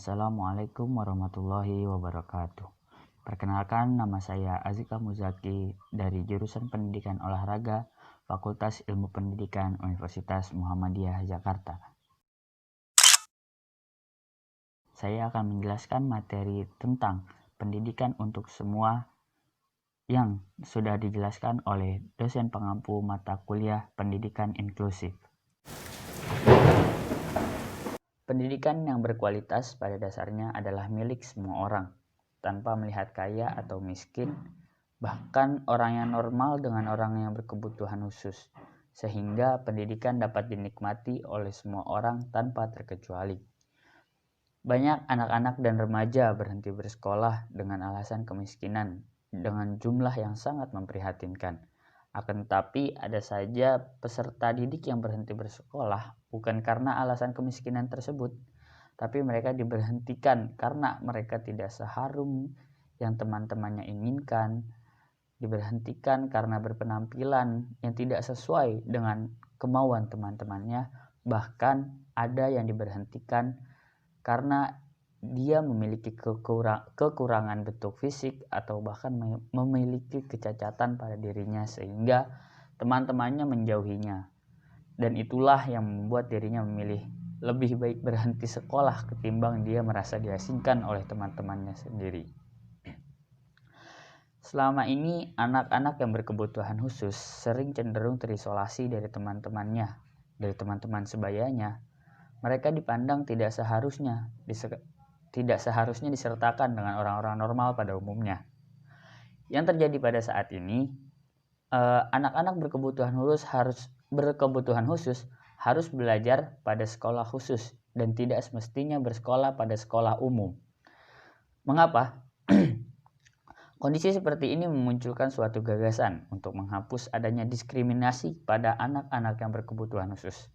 Assalamualaikum warahmatullahi wabarakatuh. Perkenalkan, nama saya Azika Muzaki dari jurusan Pendidikan Olahraga Fakultas Ilmu Pendidikan Universitas Muhammadiyah Jakarta. Saya akan menjelaskan materi tentang pendidikan untuk semua yang sudah dijelaskan oleh dosen pengampu mata kuliah Pendidikan Inklusif. Pendidikan yang berkualitas pada dasarnya adalah milik semua orang, tanpa melihat kaya atau miskin, bahkan orang yang normal dengan orang yang berkebutuhan khusus, sehingga pendidikan dapat dinikmati oleh semua orang tanpa terkecuali. Banyak anak-anak dan remaja berhenti bersekolah dengan alasan kemiskinan, dengan jumlah yang sangat memprihatinkan. Akan tetapi ada saja peserta didik yang berhenti bersekolah bukan karena alasan kemiskinan tersebut, tapi mereka diberhentikan karena mereka tidak seharum yang teman-temannya inginkan, diberhentikan karena berpenampilan yang tidak sesuai dengan kemauan teman-temannya, bahkan ada yang diberhentikan karena dia memiliki kekurangan bentuk fisik atau bahkan memiliki kecacatan pada dirinya sehingga teman-temannya menjauhinya. Dan itulah yang membuat dirinya memilih lebih baik berhenti sekolah ketimbang dia merasa diasingkan oleh teman-temannya sendiri. Selama ini anak-anak yang berkebutuhan khusus sering cenderung terisolasi dari teman-temannya, dari teman-teman sebayanya. Mereka dipandang tidak seharusnya disertakan dengan orang-orang normal pada umumnya. Yang terjadi pada saat ini, anak-anak berkebutuhan khusus harus belajar pada sekolah khusus dan tidak semestinya bersekolah pada sekolah umum. Mengapa? Kondisi seperti ini memunculkan suatu gagasan untuk menghapus adanya diskriminasi pada anak-anak yang berkebutuhan khusus.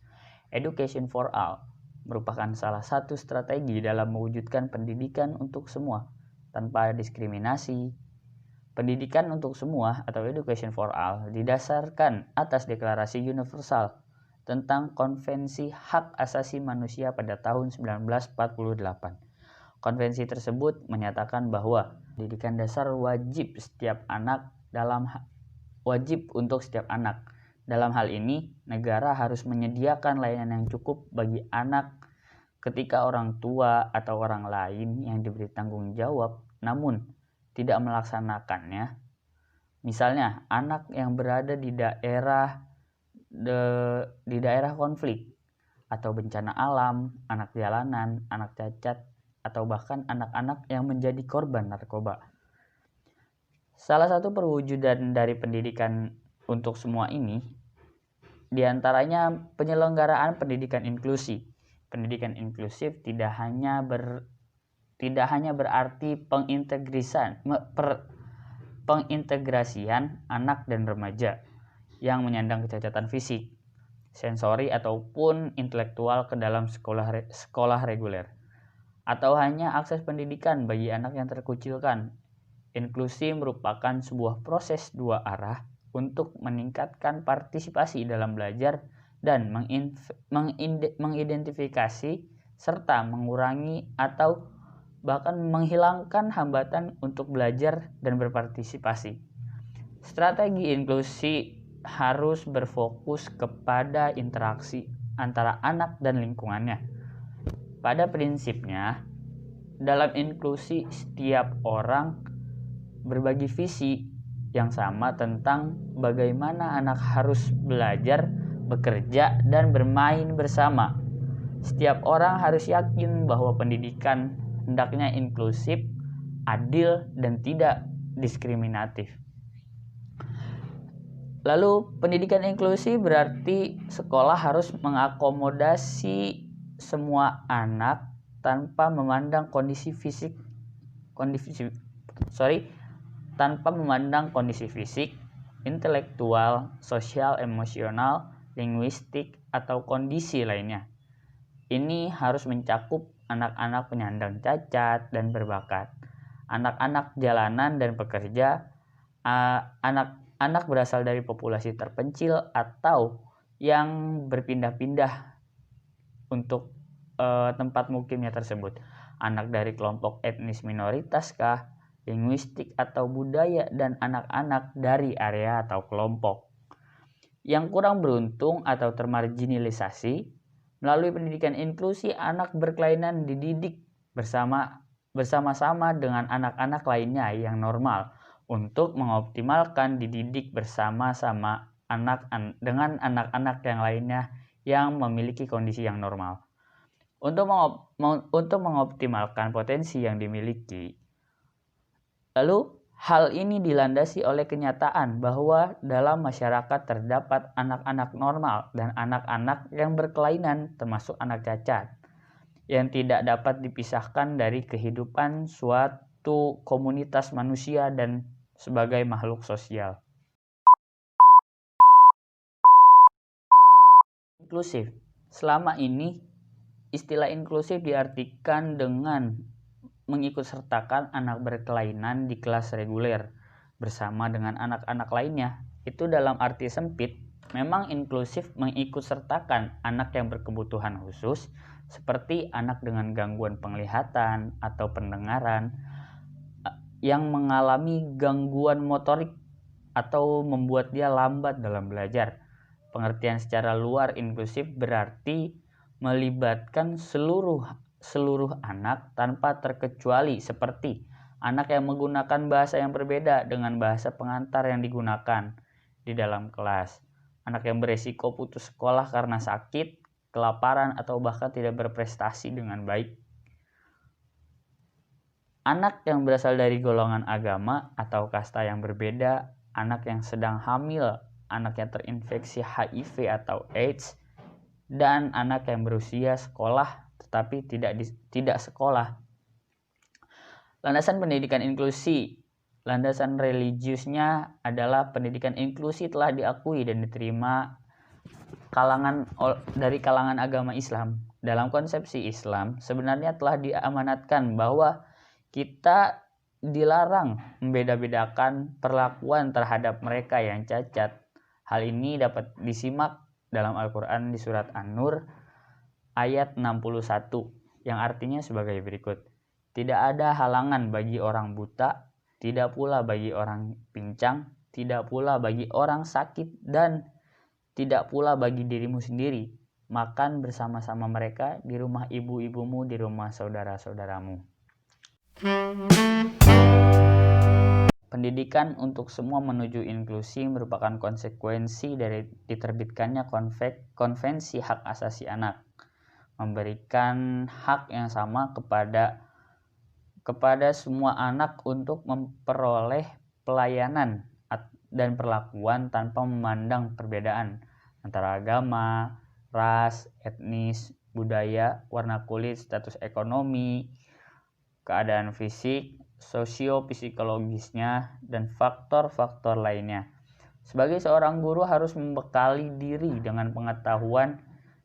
Education for all merupakan salah satu strategi dalam mewujudkan pendidikan untuk semua tanpa diskriminasi. Pendidikan untuk semua atau Education for All didasarkan atas Deklarasi Universal tentang Konvensi Hak Asasi Manusia pada tahun 1948. Konvensi tersebut menyatakan bahwa pendidikan dasar wajib untuk setiap anak. Dalam hal ini, negara harus menyediakan layanan yang cukup bagi anak ketika orang tua atau orang lain yang diberi tanggung jawab namun tidak melaksanakannya. Misalnya, anak yang berada di daerah konflik atau bencana alam, anak jalanan, anak cacat, atau bahkan anak-anak yang menjadi korban narkoba. Salah satu perwujudan dari pendidikan untuk semua ini diantaranya penyelenggaraan pendidikan inklusi. Pendidikan inklusif tidak hanya berarti pengintegrasian anak dan remaja yang menyandang kecacatan fisik, sensori ataupun intelektual ke dalam sekolah reguler, atau hanya akses pendidikan bagi anak yang terkucilkan. Inklusi merupakan sebuah proses dua arah untuk meningkatkan partisipasi dalam belajar dan mengidentifikasi serta mengurangi atau bahkan menghilangkan hambatan untuk belajar dan berpartisipasi. Strategi inklusi harus berfokus kepada interaksi antara anak dan lingkungannya. Pada prinsipnya, dalam inklusi setiap orang berbagi visi yang sama tentang bagaimana anak harus belajar, bekerja, dan bermain bersama. Setiap orang harus yakin bahwa pendidikan hendaknya inklusif, adil, dan tidak diskriminatif. Lalu pendidikan inklusi berarti sekolah harus mengakomodasi semua anak tanpa memandang kondisi fisik, intelektual, sosial, emosional, linguistik, atau kondisi lainnya. Ini harus mencakup anak-anak penyandang cacat dan berbakat, anak-anak jalanan dan pekerja, anak berasal dari populasi terpencil atau yang berpindah-pindah untuk tempat mukimnya tersebut, anak dari kelompok etnis minoritas kah, linguistik atau budaya, dan anak-anak dari area atau kelompok yang kurang beruntung atau termarginalisasi. Melalui pendidikan inklusi, anak berkelainan dididik bersama-sama dengan anak-anak lainnya yang normal untuk mengoptimalkan dididik bersama-sama dengan anak-anak yang lainnya yang memiliki kondisi yang normal. Untuk mengoptimalkan potensi yang dimiliki. Lalu hal ini dilandasi oleh kenyataan bahwa dalam masyarakat terdapat anak-anak normal dan anak-anak yang berkelainan, termasuk anak cacat, yang tidak dapat dipisahkan dari kehidupan suatu komunitas manusia dan sebagai makhluk sosial. Inklusif. Selama ini, istilah inklusif diartikan dengan mengikutsertakan anak berkelainan di kelas reguler bersama dengan anak-anak lainnya. Itu dalam arti sempit. Memang inklusif mengikutsertakan anak yang berkebutuhan khusus seperti anak dengan gangguan penglihatan atau pendengaran yang mengalami gangguan motorik atau membuat dia lambat dalam belajar. Pengertian secara luar inklusif berarti melibatkan seluruh anak tanpa terkecuali, seperti anak yang menggunakan bahasa yang berbeda dengan bahasa pengantar yang digunakan di dalam kelas, anak yang beresiko putus sekolah karena sakit, kelaparan, atau bahkan tidak berprestasi dengan baik, anak yang berasal dari golongan agama atau kasta yang berbeda, anak yang sedang hamil, anak yang terinfeksi HIV atau AIDS, dan anak yang berusia sekolah tetapi tidak sekolah. Landasan pendidikan inklusi. Landasan religiusnya adalah pendidikan inklusi telah diakui dan diterima dari kalangan agama Islam. Dalam konsepsi Islam, sebenarnya telah diamanatkan bahwa kita dilarang membeda-bedakan perlakuan terhadap mereka yang cacat. Hal ini dapat disimak dalam Al-Quran di surat An-Nur ayat 61 yang artinya sebagai berikut. Tidak ada halangan bagi orang buta, tidak pula bagi orang pincang, tidak pula bagi orang sakit, dan tidak pula bagi dirimu sendiri. Makan bersama-sama mereka di rumah ibu-ibumu, di rumah saudara-saudaramu. Pendidikan untuk semua menuju inklusi merupakan konsekuensi dari diterbitkannya Konvensi Hak Asasi Anak, memberikan hak yang sama kepada semua anak untuk memperoleh pelayanan dan perlakuan tanpa memandang perbedaan antara agama, ras, etnis, budaya, warna kulit, status ekonomi, keadaan fisik, sosio-psikologisnya, dan faktor-faktor lainnya. Sebagai seorang guru harus membekali diri dengan pengetahuan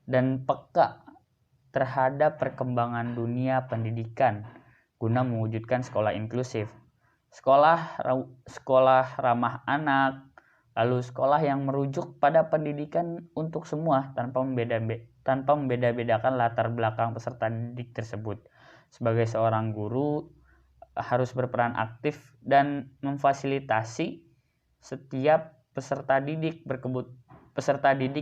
dan peka terhadap perkembangan dunia pendidikan guna mewujudkan sekolah inklusif, sekolah ramah anak, lalu sekolah yang merujuk pada pendidikan untuk semua tanpa membeda-bedakan latar belakang peserta didik tersebut. Sebagai seorang guru harus berperan aktif dan memfasilitasi setiap peserta didik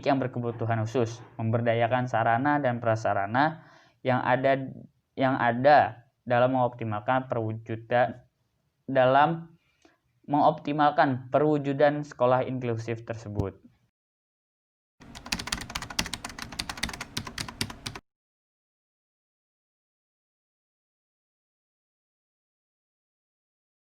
yang berkebutuhan khusus, memberdayakan sarana dan prasarana yang ada dalam mengoptimalkan perwujudan sekolah inklusif tersebut.